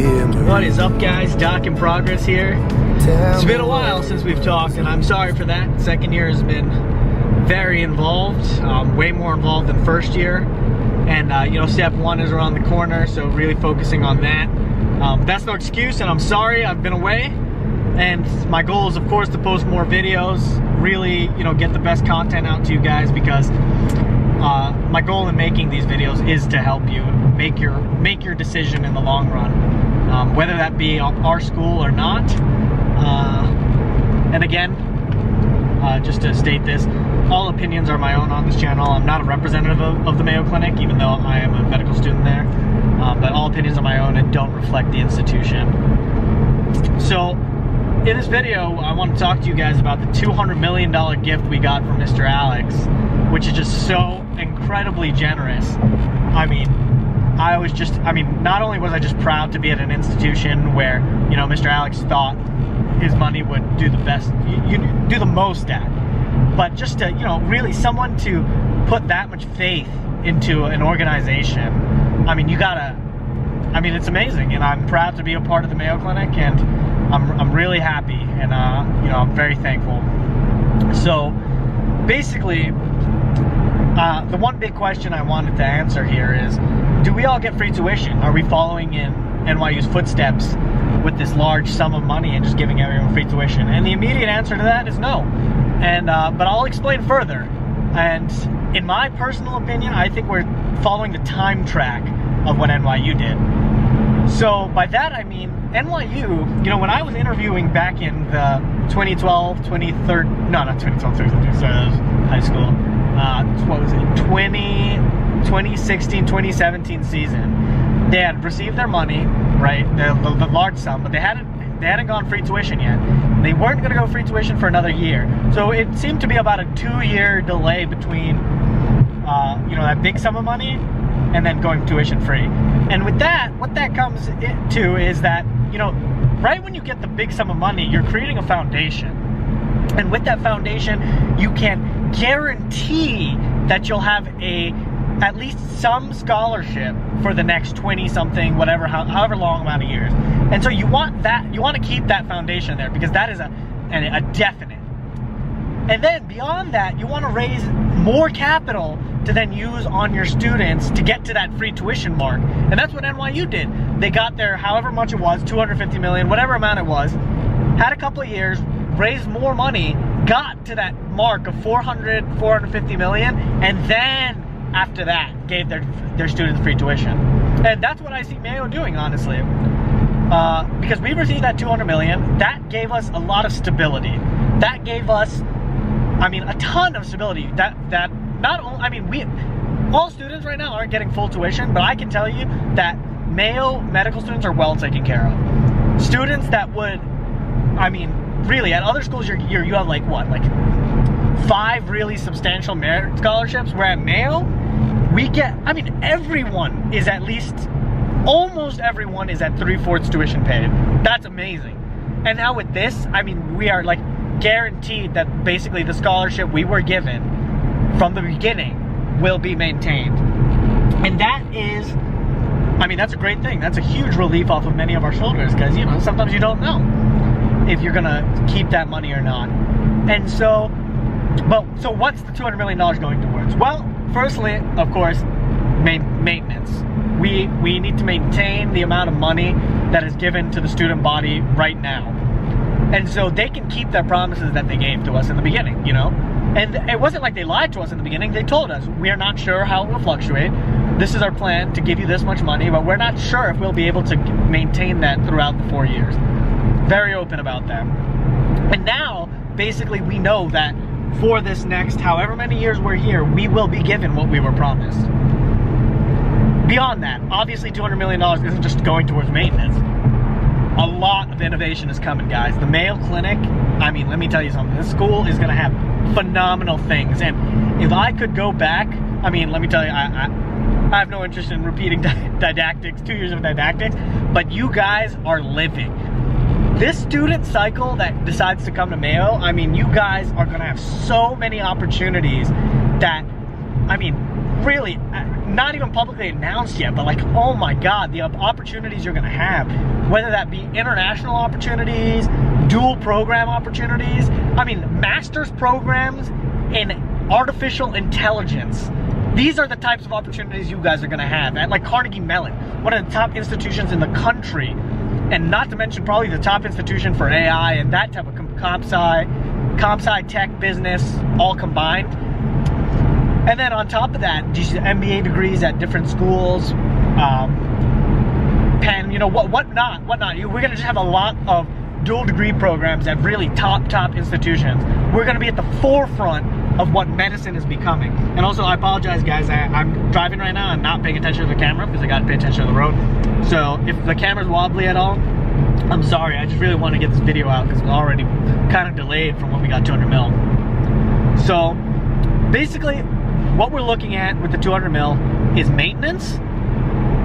What is up, guys? Doc in progress here. It's been a while since we've talked, and I'm sorry for that. Second year has been very involved, way more involved than first year. And you know, step one is around the corner, so really focusing on that. That's no excuse, and I'm sorry I've been away. And my goal is, of course, to post more videos, really, you know, get the best content out to you guys, because my goal in making these videos is to help you make your decision in the long run, whether that be our school or not. And again, just to state this, all opinions are my own on this channel. I'm not a representative of the Mayo Clinic, even though I am a medical student there. But all opinions are my own and don't reflect the institution. So, in this video, I want to talk to you guys about the $200 million gift we got from Mr. Alix, which is just so incredibly generous. I mean, not only was I just proud to be at an institution where, you know, Mr. Alix thought his money would do the best, do the most at, but just to, you know, really someone to put that much faith into an organization. I mean, it's amazing, and I'm proud to be a part of the Mayo Clinic, and I'm really happy, and you know, I'm very thankful. So basically, the one big question I wanted to answer here is, do we all get free tuition? Are we following in NYU's footsteps with this large sum of money and just giving everyone free tuition? And the immediate answer to that is no. And but I'll explain further. And in my personal opinion, I think we're following the time track of what NYU did. So by that I mean, NYU, you know, when I was interviewing back in the 2016, 2017 season, they had received their money, right, the large sum, but they hadn't gone free tuition yet. They weren't going to go free tuition for another year. So it seemed to be about a 2-year delay between, you know, that big sum of money and then going tuition free. And with that, what that comes to is that, you know, right when you get the big sum of money, you're creating a foundation. And with that foundation, you can guarantee that you'll have at least some scholarship for the next 20-something, whatever, however long amount of years. And so you want to keep that foundation there, because that is a definite. And then beyond that, you want to raise more capital to then use on your students to get to that free tuition mark. And that's what NYU did. They got their, however much it was, 250 million, whatever amount it was, had a couple of years, raised more money, got to that mark of 450 million, and then after that gave their students free tuition. And that's what I see Mayo doing, honestly. Because we received that 200 million, that gave us a lot of stability. That gave us, I mean, a ton of stability. That not only, I mean, all students right now aren't getting full tuition, but I can tell you that Mayo medical students are well taken care of. Students that would, I mean, really, at other schools you have like what, like 5 really substantial merit scholarships, where at Mayo we get, I mean, everyone is at least, almost everyone is at 3/4 tuition paid. That's amazing. And now with this, I mean, we are like guaranteed that basically the scholarship we were given from the beginning will be maintained. And that is, I mean, that's a great thing. That's a huge relief off of many of our shoulders, because, you know, sometimes you don't know if you're gonna keep that money or not. And so, so what's the $200 million going towards? Well, firstly, of course, maintenance. We need to maintain the amount of money that is given to the student body right now. And so they can keep their promises that they gave to us in the beginning, you know? And it wasn't like they lied to us in the beginning. They told us, we are not sure how it will fluctuate. This is our plan to give you this much money, but we're not sure if we'll be able to maintain that throughout the 4 years. Very open about that. And now, basically, we know that for this next however many years we're here, we will be given what we were promised. Beyond that, obviously $200 million isn't just going towards maintenance. A lot of innovation is coming, guys. The Mayo Clinic, I mean, let me tell you something. This school is gonna have phenomenal things. And if I could go back, I mean, let me tell you, I have no interest in repeating didactics, 2 years of didactics, but you guys are living. This student cycle that decides to come to Mayo, I mean, you guys are gonna have so many opportunities that I mean, really, not even publicly announced yet, but like, oh my God, the opportunities you're gonna have, whether that be international opportunities, dual program opportunities, I mean, master's programs in artificial intelligence. These are the types of opportunities you guys are gonna have at like Carnegie Mellon, one of the top institutions in the country, and not to mention probably the top institution for AI and that type of comp sci tech business all combined. And then on top of that, these MBA degrees at different schools, Penn, you know, whatnot. We're gonna just have a lot of dual degree programs at really top institutions. We're gonna be at the forefront of what medicine is becoming. And also, I apologize, guys. I'm driving right now and not paying attention to the camera because I gotta pay attention to the road. So if the camera's wobbly at all, I'm sorry. I just really want to get this video out because it's already kind of delayed from when we got 200 mil. So basically, what we're looking at with the 200 mil is maintenance,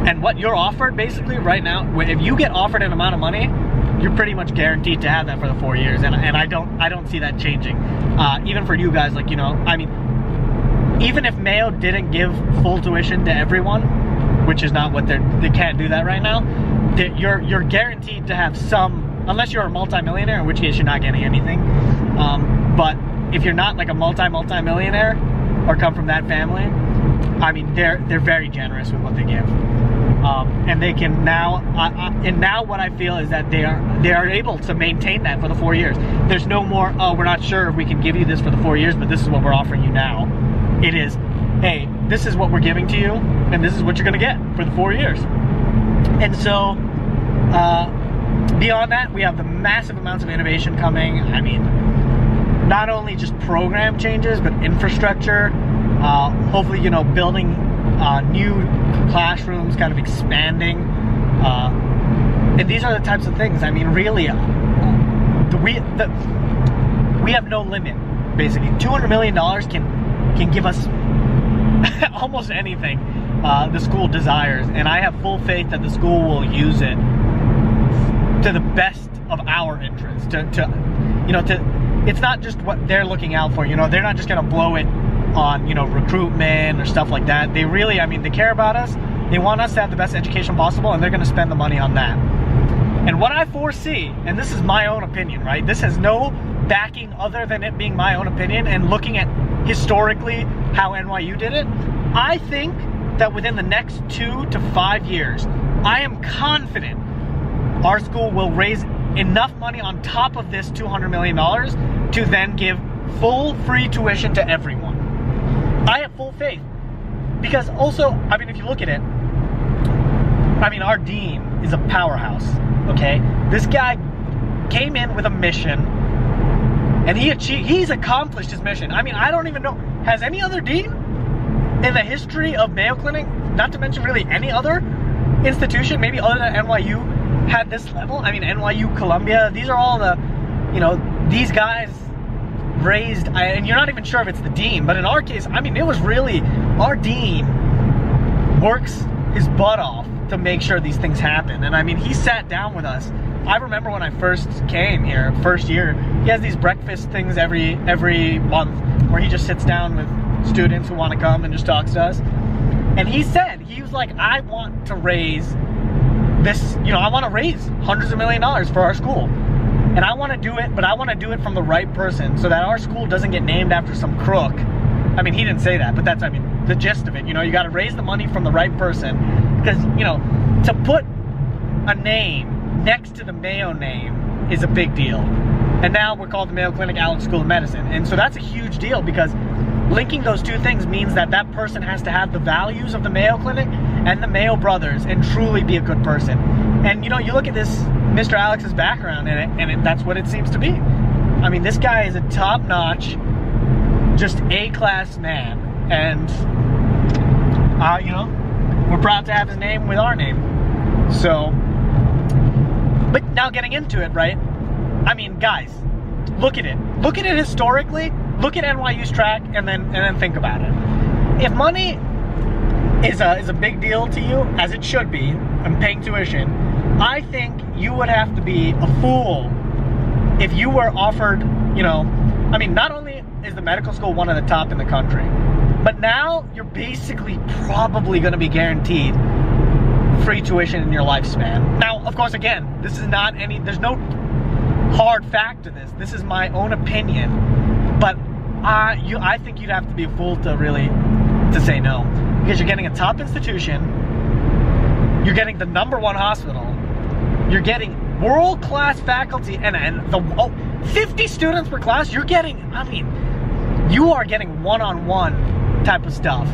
and what you're offered basically right now, if you get offered an amount of money, you're pretty much guaranteed to have that for the 4 years, and I don't see that changing. Even for you guys, like, you know, I mean, even if Mayo didn't give full tuition to everyone, which is not what they can't do that right now, you're guaranteed to have some, unless you're a multi-millionaire, in which case you're not getting anything. But if you're not like a multi-millionaire or come from that family, I mean, they're very generous with what they give. And they can now, and now what I feel is that they are able to maintain that for the 4 years. There's no more, oh, we're not sure if we can give you this for the 4 years, but this is what we're offering you now. It is, hey, this is what we're giving to you, and this is what you're gonna get for the 4 years. And so, beyond that, we have the massive amounts of innovation coming. I mean, not only just program changes, but infrastructure, hopefully, you know, building new classrooms, kind of expanding, and these are the types of things. I mean, really, we have no limit. Basically, $200 million can give us almost anything the school desires, and I have full faith that the school will use it to the best of our interest. It's not just what they're looking out for. You know, they're not just gonna blow it on, you know, recruitment or stuff like that. They really, I mean, they care about us. They want us to have the best education possible, and they're going to spend the money on that. And what I foresee, and this is my own opinion, right? This has no backing other than it being my own opinion and looking at historically how NYU did it. I think that within the next 2 to 5 years, I am confident our school will raise enough money on top of this $200 million to then give full free tuition to everyone. I have full faith, because also, I mean, if you look at it, I mean, our dean is a powerhouse, okay? This guy came in with a mission, and he's accomplished his mission. I mean, I don't even know, has any other dean in the history of Mayo Clinic, not to mention really any other institution, maybe other than NYU, had this level? I mean, NYU, Columbia, these are all the, you know, these guys raised, and you're not even sure if it's the dean, but in our case, I mean, it was really, our dean works his butt off to make sure these things happen. And I mean, he sat down with us. I remember when I first came here, first year, he has these breakfast things every month where he just sits down with students who want to come and just talks to us. And he said, he was like, I want to raise this, you know, I want to raise hundreds of $millions of dollars for our school. And I want to do it, but I want to do it from the right person so that our school doesn't get named after some crook. I mean, he didn't say that, but that's, I mean, the gist of it. You know, you got to raise the money from the right person, because, you know, to put a name next to the Mayo name is a big deal. And now we're called the Mayo Clinic Alix School of Medicine. And so that's a huge deal, because linking those two things means that that person has to have the values of the Mayo Clinic and the Mayo brothers and truly be a good person. And, you know, you look at this Mr. Alix's background in it, and that's what it seems to be. I mean, this guy is a top-notch, just A-class man, and you know, we're proud to have his name with our name. So, but now getting into it, right? I mean, guys, look at it. Look at it historically. Look at NYU's track, and then think about it. If money is a big deal to you, as it should be, and paying tuition, I think you would have to be a fool if you were offered, you know, I mean, not only is the medical school one of the top in the country, But now you're basically probably going to be guaranteed free tuition in your lifespan. Now, of course, again, this is not there's no hard fact to this. This is my own opinion, but I think you'd have to be a fool to say no, because you're getting a top institution, you're getting the #1 hospital, you're getting world-class faculty, and the 50 students per class. You're getting, I mean, you are getting one-on-one type of stuff.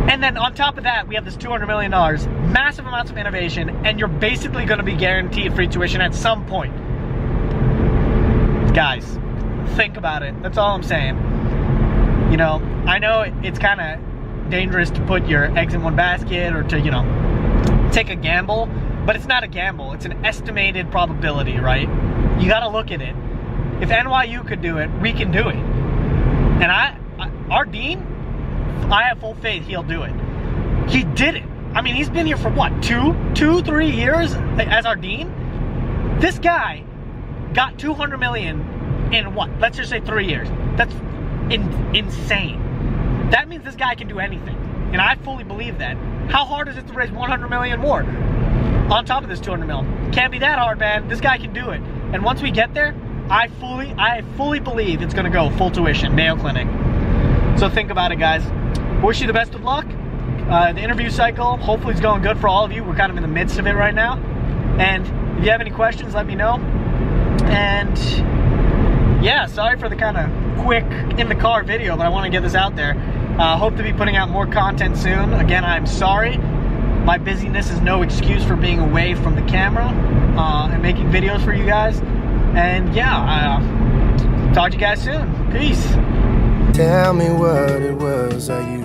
And then on top of that, we have this $200 million, massive amounts of innovation, and you're basically going to be guaranteed free tuition at some point. Guys, think about it. That's all I'm saying. You know, I know it's kind of dangerous to put your eggs in one basket or to, you know, take a gamble, but it's not a gamble. It's an estimated probability, right? You got to look at it. If NYU could do it, we can do it. And our dean, I have full faith he'll do it. He did it. I mean, he's been here for what, 3 years as our dean? This guy got $200 million in what? Let's just say 3 years. That's insane. That means this guy can do anything. And I fully believe that. How hard is it to raise $100 million more on top of this $200 million? Can't be that hard, man. This guy can do it. And once we get there, I fully believe it's gonna go full tuition, Mayo Clinic. So think about it, guys. Wish you the best of luck. The interview cycle, hopefully it's going good for all of you. We're kind of in the midst of it right now. And if you have any questions, let me know. And yeah, sorry for the kind of quick in the car video, but I want to get this out there. Hope to be putting out more content soon. Again, I'm sorry. My busyness is no excuse for being away from the camera and making videos for you guys. And yeah, talk to you guys soon. Peace. Tell me what it was I used